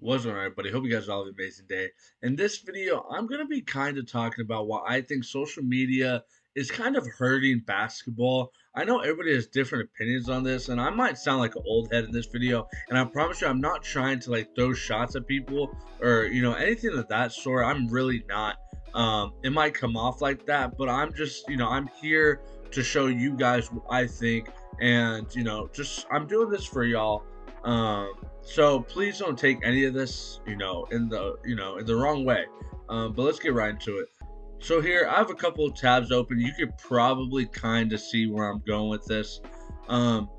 What's up, everybody? Hope you guys all have an amazing day. In this video, I'm going to be kind of talking about why I think social media is kind of hurting basketball. I know everybody has different opinions on this, and I might sound like an old head in this video. And I promise you, I'm not trying to like throw shots at people or anything of that sort. I'm really not. It might come off like that, but I'm just I'm here to show you guys what I think, and just I'm doing this for y'all. So please don't take any of this, in the wrong way. But let's get right into it. So here I have a couple of tabs open. You could probably kind of see where I'm going with this. Um,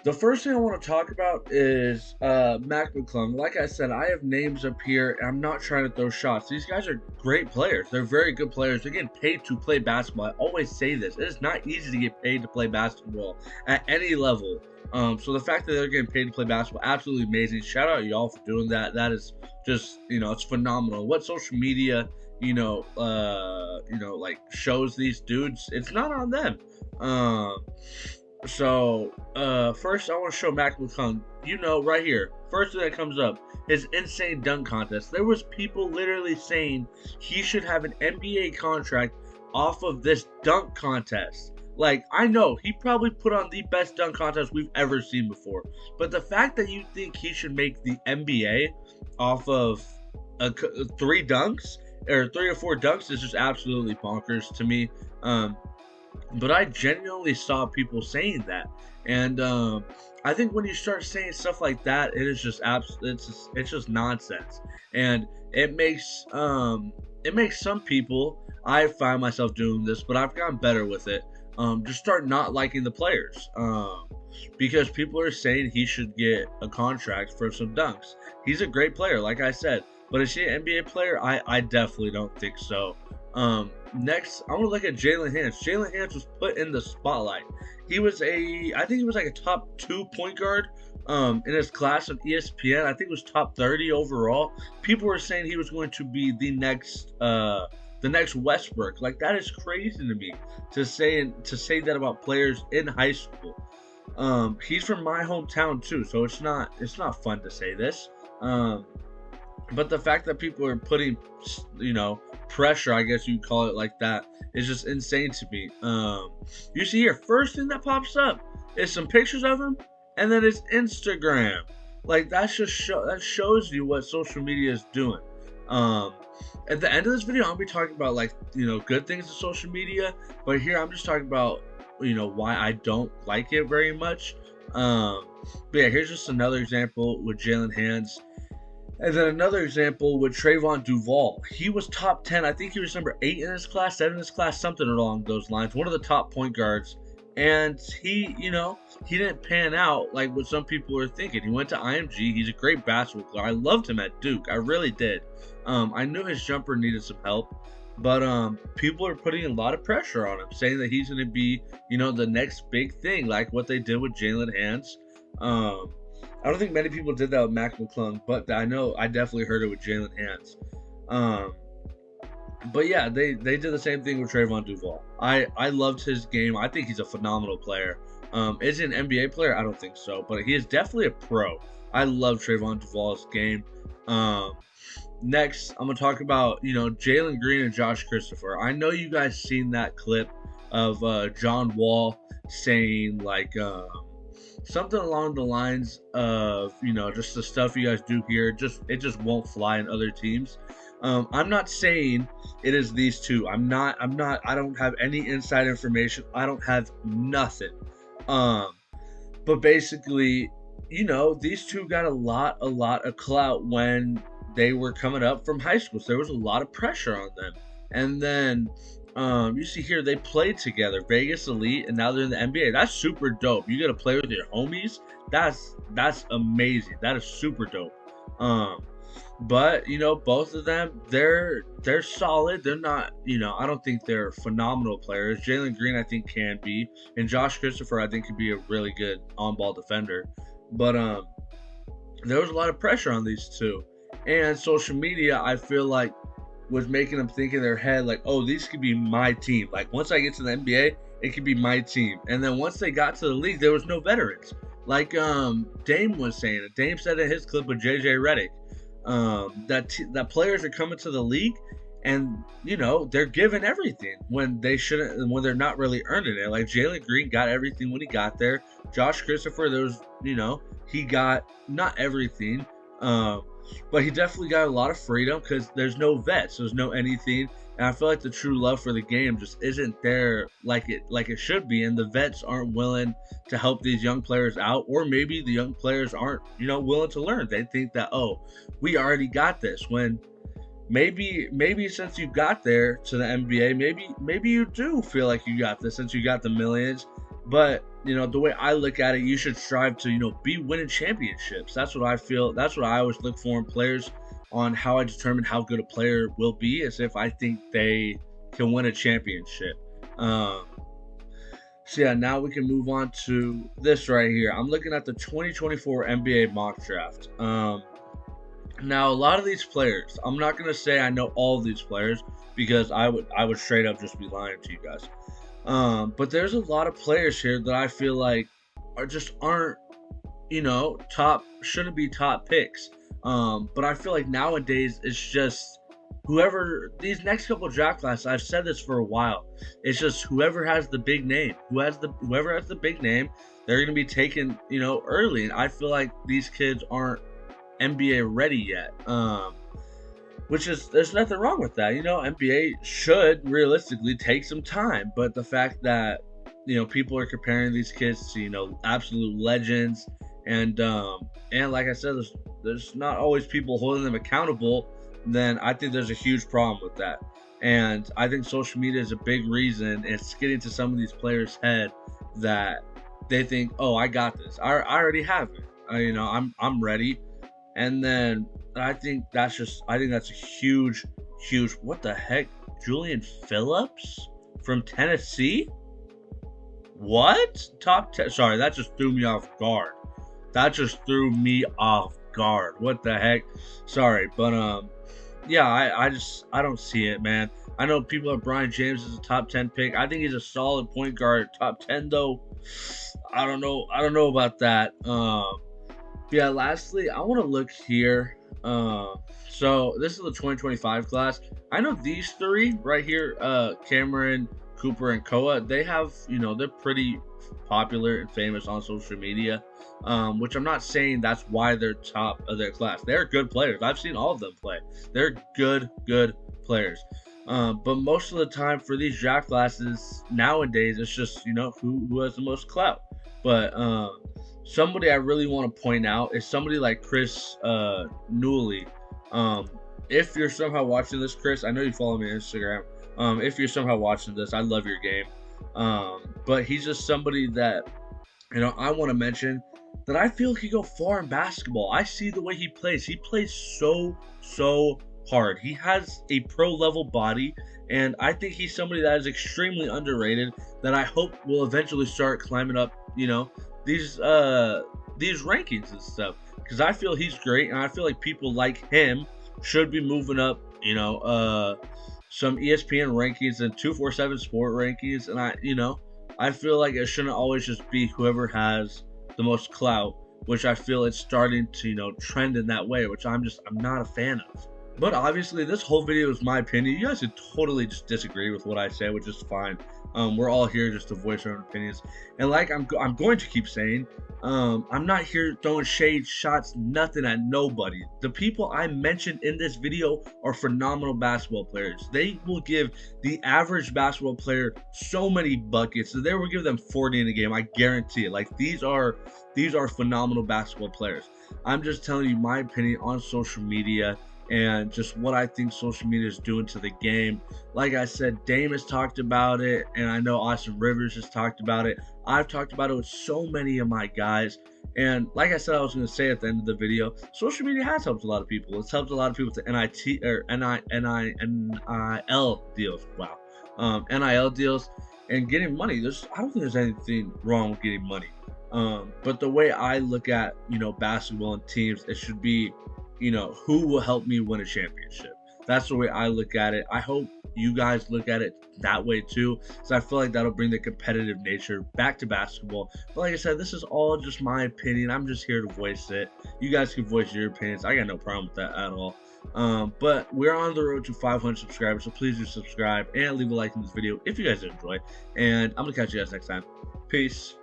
the first thing I want to talk about is Mac McClung. Like I said, I have names up here, and I'm not trying to throw shots. These guys are great players. They're very good players. They're getting paid to play basketball. I always say this. It is not easy to get paid to play basketball at any level. So the fact that they're getting paid to play basketball, absolutely amazing. Shout out y'all for doing that. That is just, it's phenomenal. What social media, like shows these dudes, it's not on them. First I want to show Mac McClung, right here. First thing that comes up, his insane dunk contest. There was people literally saying he should have an NBA contract off of this dunk contest. Like, I know he probably put on the best dunk contest we've ever seen before, but the fact that you think he should make the NBA off of three dunks or three or four dunks is just absolutely bonkers to me. But I genuinely saw people saying that, and I think when you start saying stuff like that, it is just it's just nonsense, and it makes some people. I find myself doing this, but I've gotten better with it. Just start not liking the players, because people are saying he should get a contract for some dunks. He's a great player, like I said, but is he an NBA player? I definitely don't think so. Next, I want to look at Jalen Hands. Jalen Hands was put in the spotlight. I think he was like a top 2 point guard in his class of ESPN. I think it was top 30 overall. People were saying he was going to be the next Westbrook. Like, that is crazy to me to say that about players in high school. He's from my hometown too, so it's not fun to say this. But the fact that people are putting, pressure, I guess you'd call it like that, is just insane to me. You see here, first thing that pops up is some pictures of him, and then his Instagram. Like, that shows you what social media is doing. At the end of this video, I'll be talking about good things of social media, but here I'm just talking about why I don't like it very much. But yeah, here's just another example with Jalen Hands. And then another example with Trayvon Duvall. He was top 10. I think he was number 8 in his class, 7 in his class, something along those lines. One of the top point guards. And he didn't pan out like what some people were thinking. He went to IMG. He's a great basketball player. I loved him at Duke. I really did. I knew his jumper needed some help. But people are putting a lot of pressure on him, saying that he's going to be, the next big thing, like what they did with Jalen Hands. I don't think many people did that with Mac McClung, but I know I definitely heard it with Jalen Hands. But yeah, they did the same thing with Trayvon Duvall. I loved his game. I think he's a phenomenal player. Is he an NBA player? I don't think so, but he is definitely a pro. I love Trayvon Duvall's game. Next, I'm gonna talk about Jalen Green and Josh Christopher. I know you guys seen that clip of John Wall saying something along the lines of just the stuff you guys do here, it just won't fly in other teams. I'm not saying it is these two. I don't have any inside information. I don't have nothing. But basically, these two got a lot of clout when they were coming up from high school. So there was a lot of pressure on them. And then you see here, they played together, Vegas Elite, and now they're in the NBA. That's super dope. You get to play with your homies. That's amazing. That is super dope. But both of them, they're solid. They're not, I don't think they're phenomenal players. Jalen Green, I think, can be, and Josh Christopher, I think, could be a really good on-ball defender. But there was a lot of pressure on these two, and social media, I feel like, was making them think in their head like, oh, these could be my team. Like, once I get to the NBA, it could be my team. And then once they got to the league, there was no veterans. Like Dame was saying it. Dame said in his clip with JJ Redick. That players are coming to the league, and they're given everything when they shouldn't, and when they're not really earning it. Like Jalen Green got everything when he got there. Josh Christopher, he got not everything, um, but he definitely got a lot of freedom because there's no vets, there's no anything. And I feel like the true love for the game just isn't there like it should be, and the vets aren't willing to help these young players out, or maybe the young players aren't willing to learn. They think that, oh, we already got this, when maybe since you got there to the NBA, maybe you do feel like you got this since you got the millions. But the way I look at it, you should strive to be winning championships. That's what I feel. That's what I always look for in players, on how I determine how good a player will be, is if I think they can win a championship. So yeah, now we can move on to this right here. I'm looking at the 2024 NBA mock draft. Now, a lot of these players, I'm not gonna say I know all of these players, because I would straight up just be lying to you guys. But there's a lot of players here that I feel like aren't top, shouldn't be top picks. But I feel like nowadays it's just whoever, these next couple of draft classes, I've said this for a while, it's just whoever has the big name, whoever has the big name, they're gonna be taken early. And I feel like these kids aren't NBA ready yet. Which is, there's nothing wrong with that. NBA should realistically take some time, but the fact that people are comparing these kids to absolute legends, and like I said, there's not always people holding them accountable, then I think there's a huge problem with that. And I think social media is a big reason. It's getting to some of these players' head that they think, oh, I got this. I already have it. I'm ready. And then I think that's a huge, what the heck? Julian Phillips from Tennessee? What? Top 10? Sorry, that just threw me off guard. What the heck? Sorry, but yeah, I don't see it, man. I know people have Brian James as a top 10 pick. I think he's a solid point guard. Top 10 though, I don't know about that. Yeah, lastly, I want to look here. So this is the 2025 class. I know these three right here, Cameron, Cooper, and Koa, they have, they're pretty popular and famous on social media, which I'm not saying that's why they're top of their class. They're good players. I've seen all of them play. They're good players. But most of the time for these draft classes nowadays, it's just, who has the most clout. But somebody I really want to point out is somebody like Chris Newley. If you're somehow watching this, Chris, I know you follow me on Instagram. If you're somehow watching this, I love your game. But he's just somebody that, I want to mention, that I feel could go far in basketball. I see the way he plays. He plays so hard. He has a pro level body, and I think he's somebody that is extremely underrated, that I hope will eventually start climbing up, these rankings and stuff, because I feel he's great, and I feel like people like him should be moving up, some ESPN rankings and 247 Sport rankings, and I feel like it shouldn't always just be whoever has the most clout, which I feel it's starting to trend in that way, which I'm not a fan of. But obviously, this whole video is my opinion. You guys could totally just disagree with what I say, which is fine. We're all here just to voice our own opinions. And like I'm going to keep saying, I'm not here throwing shade, shots, nothing at nobody. The people I mentioned in this video are phenomenal basketball players. They will give the average basketball player so many buckets. So they will give them 40 in a game. I guarantee it. Like, these are phenomenal basketball players. I'm just telling you my opinion on social media, and just what I think social media is doing to the game. Like I said, Dame has talked about it, and I know Austin Rivers has talked about it. I've talked about it with so many of my guys. And like I said, I was going to say at the end of the video, social media has helped a lot of people. It's helped a lot of people with NIL deals. Wow. NIL deals and getting money. I don't think there's anything wrong with getting money. But the way I look at, basketball and teams, it should be, who will help me win a championship. That's the way I look at it. I hope you guys look at it that way too. So I feel like that'll bring the competitive nature back to basketball. But like I said, this is all just my opinion. I'm just here to voice it. You guys can voice your opinions. I got no problem with that at all. But we're on the road to 500 subscribers, so please do subscribe and leave a like in this video if you guys enjoy. And I'm gonna catch you guys next time. Peace.